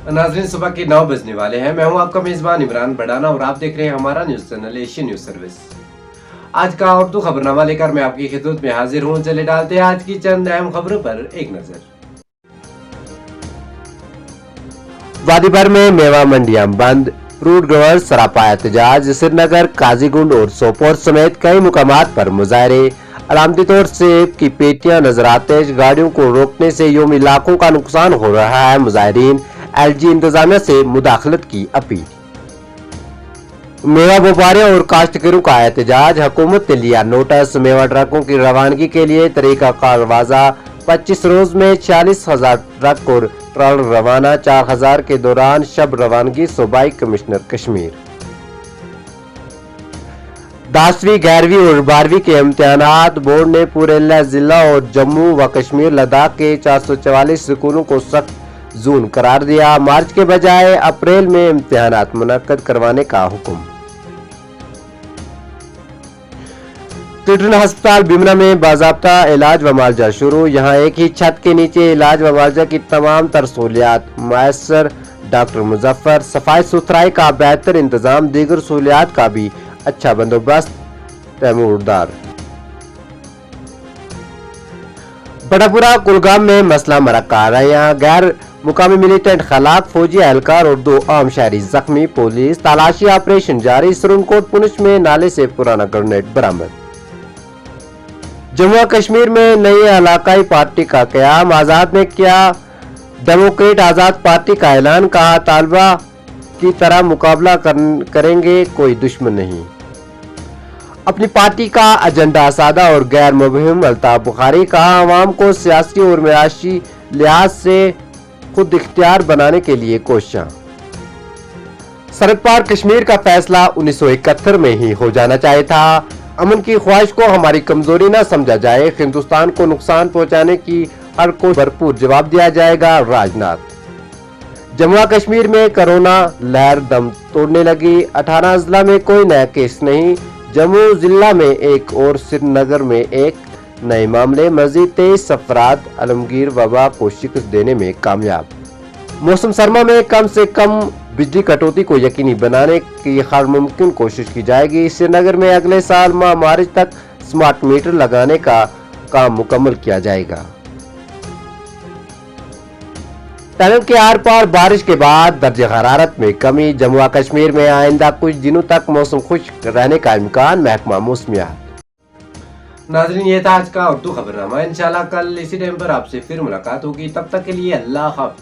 नाज़रीन, सुबह के 9 बजने वाले हैं। मैं हूं आपका मेज़बान इमरान बड़ाना और आप देख रहे हैं हमारा news channel Asian news service. आज का उर्दू खबरनामा लेकर मैं आपकी खिदमत में हाजिर हूं। चले डालते हैं आज की चंद अहम खबरों पर एक नजर। वादी भर में मेवा मंडियां बंद, फ्रूट ग्रोवर्स सरापा एहतजाज। श्रीनगर, काजीगुंड और सोपोर समेत कई मुकामात पर मुजाहरे। अलामती तौर से सेब की पेटियां नजर आते, गाड़ियों को रोकने से योमी लाखों का नुकसान हो रहा है। मुजाहिरीन एलजी इंतजामिया से मुदाखलत की अपील। मेवा व्यापारियों और काश्तकारों का एहतजाज, हुकूमत ने लिया नोटिस। मेवा ट्रकों की रवानगी के लिए तरीका कार वाज़ा। 25 रोज में 46,000 ट्रक और ट्रॉलर रवाना। 4,000 के दौरान शब रवानगी। सूबाई कमिश्नर कश्मीर। 10वीं, 11वीं और 12वीं के इम्तिहानात बोर्ड ने पूरे जिला और जम्मू व कश्मीर लद्दाख के 444 स्कूलों को सख्त जून करार दिया। मार्च के बजाय अप्रैल में इम्तिहानात मुनक्कद करवाने का हुक्म। टिटन अस्पताल बिमना में बाज़ाब्ता इलाज व मुआवजा शुरू। यहां एक ही छत के नीचे इलाज व मुआवजा की तमाम तर सहूलियात मुयस्सर। डॉक्टर मुजफ्फर, सफाई सुथराई का बेहतर इंतजाम, दीगर सहूलियात का भी अच्छा बंदोबस्त। तैमूरदार। बड़ापुरा कुलगाम में मसला मरक्का। यहाँ गैर मुकामी मिलिटेंट खिलाफ फौजी एहलकार और 2 आम शहरी जख्मी। पुलिस तलाशी ऑपरेशन जारी। सुरनकोट पुंछ में नाले से पुराना ग्रेनेड बरामद। जम्मू कश्मीर में नई इलाकाई पार्टी का क़याम। आजाद ने किया डेमोक्रेट आजाद पार्टी का ऐलान। कहा तालिबा की तरह मुकाबला करेंगे, कोई दुश्मन नहीं। अपनी पार्टी का एजेंडा सादा और गैर मुबहिम। अल्ताफ बुखारी। कहा आवाम को सियासी और मयाशी लिहाज से खुद इख्तियार बनाने के लिए कोशिशां। सरहद पार कश्मीर का फैसला 1971 में ही हो जाना चाहिए था। अमन की ख्वाहिश को हमारी कमजोरी न समझा जाए। हिंदुस्तान को नुकसान पहुंचाने की हर कोशिश भरपूर जवाब दिया जाएगा। राजनाथ। जम्मू कश्मीर में कोरोना लहर दम तोड़ने लगी। 18 जिला में कोई नया केस नहीं। जम्मू जिला में एक और श्रीनगर में एक नए मामले। मजीद 23 अफराद आलमगीर वबा को शिकस्त देने में कामयाब। मौसम सरमा में कम से कम बिजली कटौती को यकीनी बनाने की हर मुमकिन कोशिश की जाएगी। श्रीनगर में अगले साल माह मार्च तक स्मार्ट मीटर लगाने का काम मुकम्मल किया जाएगा। टनल के आर पार बारिश के बाद दर्जे हरारत में कमी। जम्मू कश्मीर में आइंदा कुछ दिनों तक मौसम खुश्क रहने का इम्कान। महकमा मौसमियात। नाज़रीन, ये था आज का उर्दू खबरनामा। इंशाल्लाह कल इसी टाइम पर आपसे फिर मुलाकात होगी। तब तक के लिए अल्लाह हाफ़िज़।